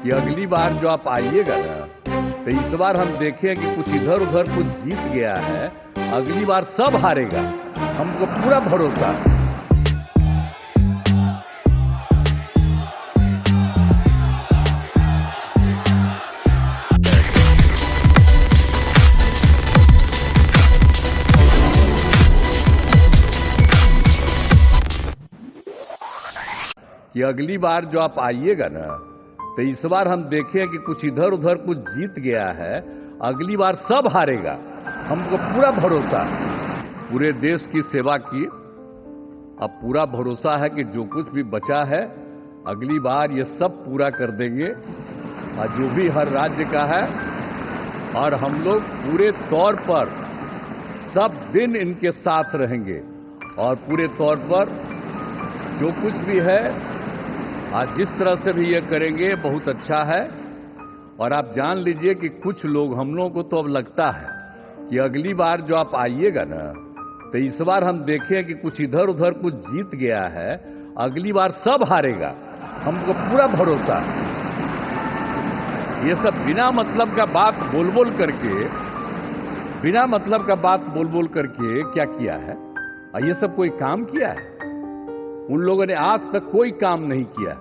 कि अगली बार जो आप आइएगा ना, तो इस बार हम देखें कि कुछ इधर उधर कुछ जीत गया है, अगली बार सब हारेगा, हमको पूरा भरोसा है। कि अगली बार जो आप आइएगा ना, तो इस बार हम देखें कि कुछ इधर उधर कुछ जीत गया है, अगली बार सब हारेगा, हमको पूरा भरोसा है। पूरे देश की सेवा की, अब पूरा भरोसा है कि जो कुछ भी बचा है अगली बार ये सब पूरा कर देंगे, और जो भी हर राज्य का है, और हम लोग पूरे तौर पर सब दिन इनके साथ रहेंगे, और पूरे तौर पर जो कुछ भी है आज जिस तरह से भी ये करेंगे बहुत अच्छा है। और आप जान लीजिए कि कुछ लोग, हम लोगों को तो अब लगता है कि अगली बार जो आप आइएगा ना, तो इस बार हम देखें कि कुछ इधर उधर कुछ जीत गया है, अगली बार सब हारेगा, हमको पूरा भरोसा है। ये सब बिना मतलब का बात बोल बोल करके, बिना मतलब का बात बोल बोल करके क्या किया है? और ये सब कोई काम किया है? उन लोगों ने आज तक कोई काम नहीं किया,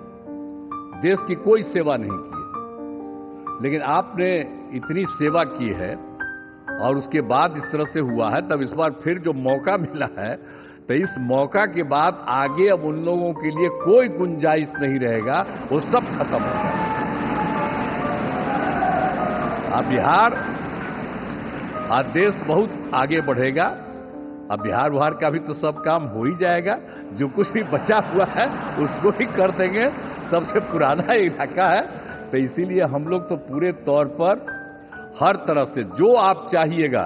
देश की कोई सेवा नहीं की, लेकिन आपने इतनी सेवा की है और उसके बाद इस तरह से हुआ है। तब इस बार फिर जो मौका मिला है, तो इस मौका के बाद आगे अब उन लोगों के लिए कोई गुंजाइश नहीं रहेगा, वो सब खत्म हो जाएगा। अब बिहार, आज देश बहुत आगे बढ़ेगा। अब बिहार का भी तो सब काम हो ही जाएगा, जो कुछ भी बचा हुआ है उसको ही कर देंगे। सबसे पुराना इलाका है, तो इसीलिए हम लोग तो पूरे तौर पर हर तरह से जो आप चाहिएगा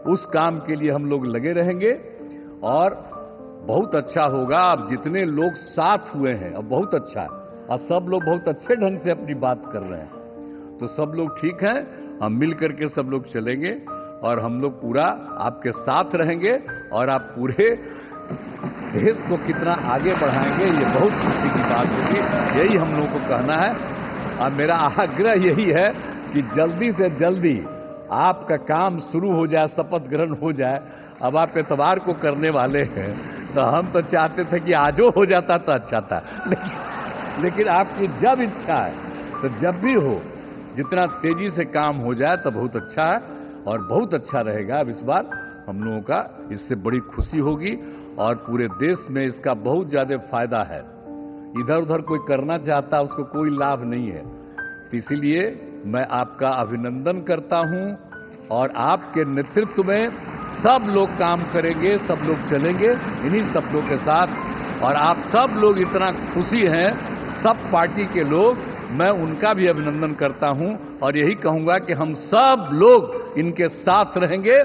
उस काम के लिए हम लोग लगे रहेंगे, और बहुत अच्छा होगा। अब जितने लोग साथ हुए हैं अब बहुत अच्छा है, और सब लोग बहुत अच्छे ढंग से अपनी बात कर रहे हैं, तो सब लोग ठीक हैं। हम मिल करके सब लोग चलेंगे, और हम लोग पूरा आपके साथ रहेंगे, और आप पूरे देश को कितना आगे बढ़ाएंगे ये बहुत खुशी की बात होगी। यही हम लोगों को कहना है, और मेरा आग्रह यही है कि जल्दी से जल्दी आपका काम शुरू हो जाए, शपथ ग्रहण हो जाए। अब आप इतवार को करने वाले हैं, तो हम तो चाहते थे कि आजो हो जाता तो अच्छा था, लेकिन आपकी जब इच्छा है तो जब भी हो, जितना तेजी से काम हो जाए तो बहुत अच्छा है, और बहुत अच्छा रहेगा। अब इस बार हम लोगों का इससे बड़ी खुशी होगी, और पूरे देश में इसका बहुत ज्यादा फायदा है। इधर उधर कोई करना चाहता है उसको कोई लाभ नहीं है, तो इसीलिए मैं आपका अभिनंदन करता हूं, और आपके नेतृत्व में सब लोग काम करेंगे, सब लोग चलेंगे इन्हीं सब लोग के साथ। और आप सब लोग इतना खुशी हैं, सब पार्टी के लोग, मैं उनका भी अभिनंदन करता हूं, और यही कहूंगा कि हम सब लोग इनके साथ रहेंगे,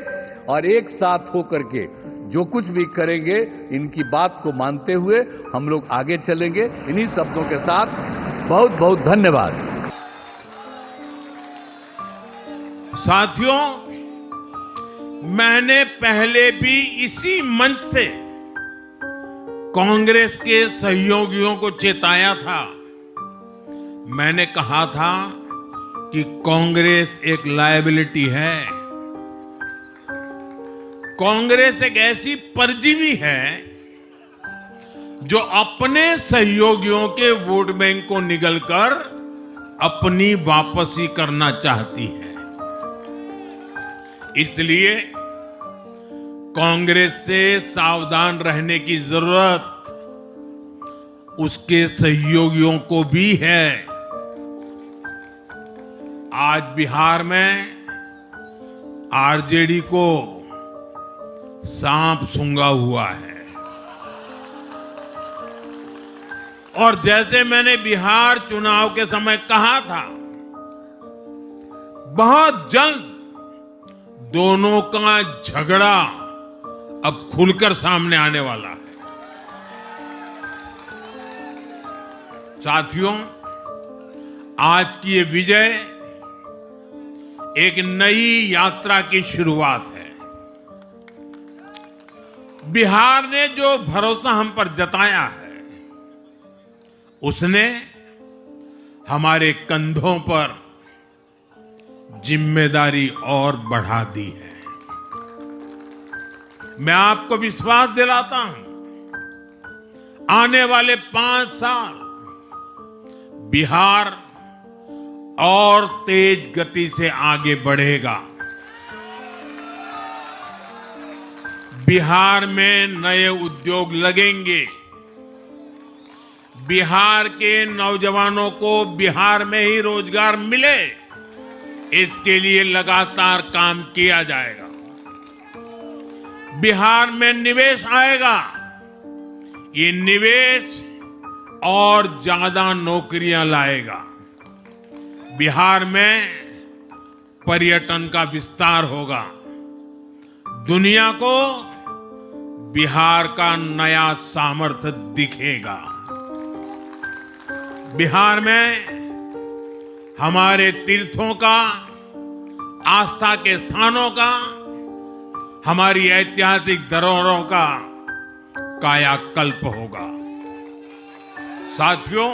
और एक साथ होकर के जो कुछ भी करेंगे इनकी बात को मानते हुए हम लोग आगे चलेंगे। इन्हीं शब्दों के साथ बहुत बहुत धन्यवाद। साथियों, मैंने पहले भी इसी मंच से कांग्रेस के सहयोगियों को चेताया था। मैंने कहा था कि कांग्रेस एक लायबिलिटी है, कांग्रेस एक ऐसी परजीवी है जो अपने सहयोगियों के वोट बैंक को निगलकर अपनी वापसी करना चाहती है। इसलिए कांग्रेस से सावधान रहने की जरूरत उसके सहयोगियों को भी है। आज बिहार में आरजेडी को सांप सूंघा हुआ है, और जैसे मैंने बिहार चुनाव के समय कहा था, बहुत जल्द दोनों का झगड़ा अब खुलकर सामने आने वाला है। साथियों, आज की ये विजय एक नई यात्रा की शुरुआत है। बिहार ने जो भरोसा हम पर जताया है, उसने हमारे कंधों पर जिम्मेदारी और बढ़ा दी है। मैं आपको विश्वास दिलाता हूं, आने वाले 5 साल बिहार और तेज गति से आगे बढ़ेगा। बिहार में नए उद्योग लगेंगे। बिहार के नौजवानों को बिहार में ही रोजगार मिले, इसके लिए लगातार काम किया जाएगा। बिहार में निवेश आएगा। ये निवेश और ज्यादा नौकरियां लाएगा। बिहार में पर्यटन का विस्तार होगा। दुनिया को बिहार का नया सामर्थ्य दिखेगा। बिहार में हमारे तीर्थों का, आस्था के स्थानों का, हमारी ऐतिहासिक धरोहरों का कायाकल्प होगा। साथियों,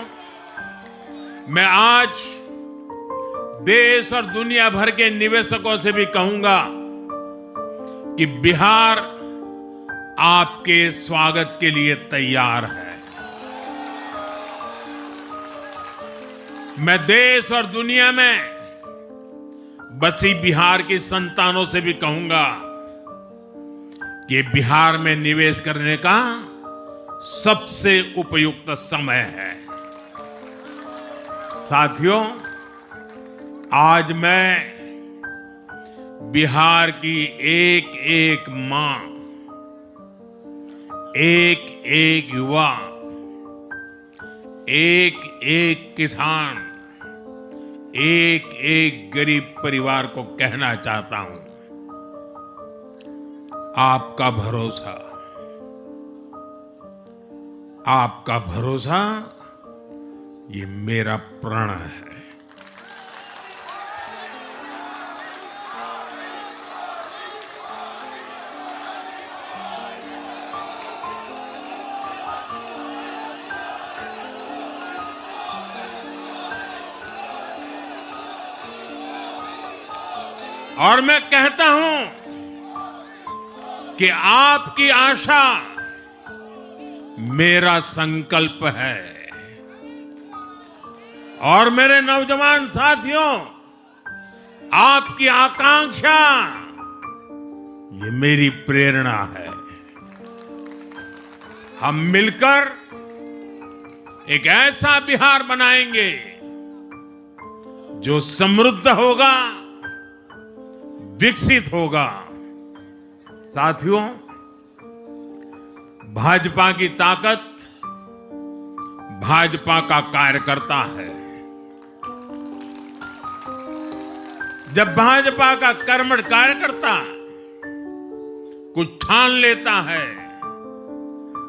मैं आज देश और दुनिया भर के निवेशकों से भी कहूंगा कि बिहार आपके स्वागत के लिए तैयार है। मैं देश और दुनिया में बसी बिहार की संतानों से भी कहूंगा कि बिहार में निवेश करने का सबसे उपयुक्त समय है। साथियों, आज मैं बिहार की एक एक मां, एक एक युवा, एक एक किसान, एक एक गरीब परिवार को कहना चाहता हूं, आपका भरोसा, आपका भरोसा ये मेरा प्रण है। और मैं कहता हूं कि आपकी आशा मेरा संकल्प है। और मेरे नौजवान साथियों, आपकी आकांक्षा ये मेरी प्रेरणा है। हम मिलकर एक ऐसा बिहार बनाएंगे जो समृद्ध होगा, विकसित होगा। साथियों, भाजपा की ताकत भाजपा का कार्यकर्ता है। जब भाजपा का कर्मठ कार्यकर्ता कुछ ठान लेता है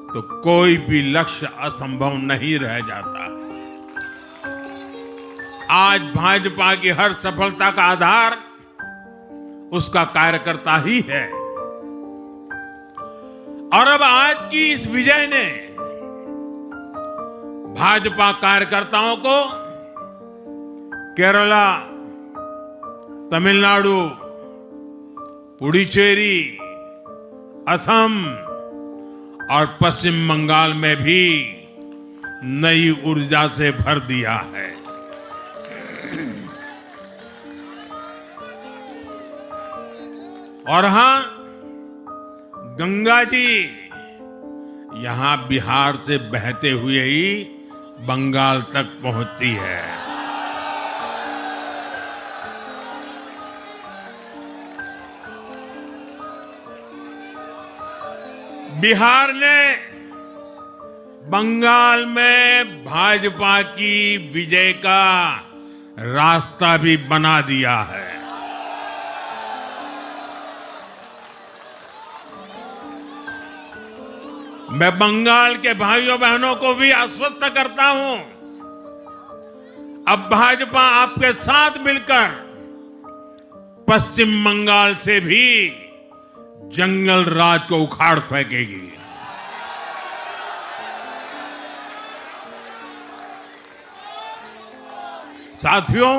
तो कोई भी लक्ष्य असंभव नहीं रह जाता। आज भाजपा की हर सफलता का आधार उसका कार्यकर्ता ही है। और अब आज की इस विजय ने भाजपा कार्यकर्ताओं को केरला, तमिलनाडु, पुडुचेरी, असम और पश्चिम बंगाल में भी नई ऊर्जा से भर दिया है। और हां, गंगा जी यहां बिहार से बहते हुए ही बंगाल तक पहुंचती है। बिहार ने बंगाल में भाजपा की विजय का रास्ता भी बना दिया है। मैं बंगाल के भाइयों बहनों को भी आश्वस्त करता हूं, अब भाजपा आपके साथ मिलकर पश्चिम बंगाल से भी जंगल राज को उखाड़ फेंकेगी। साथियों,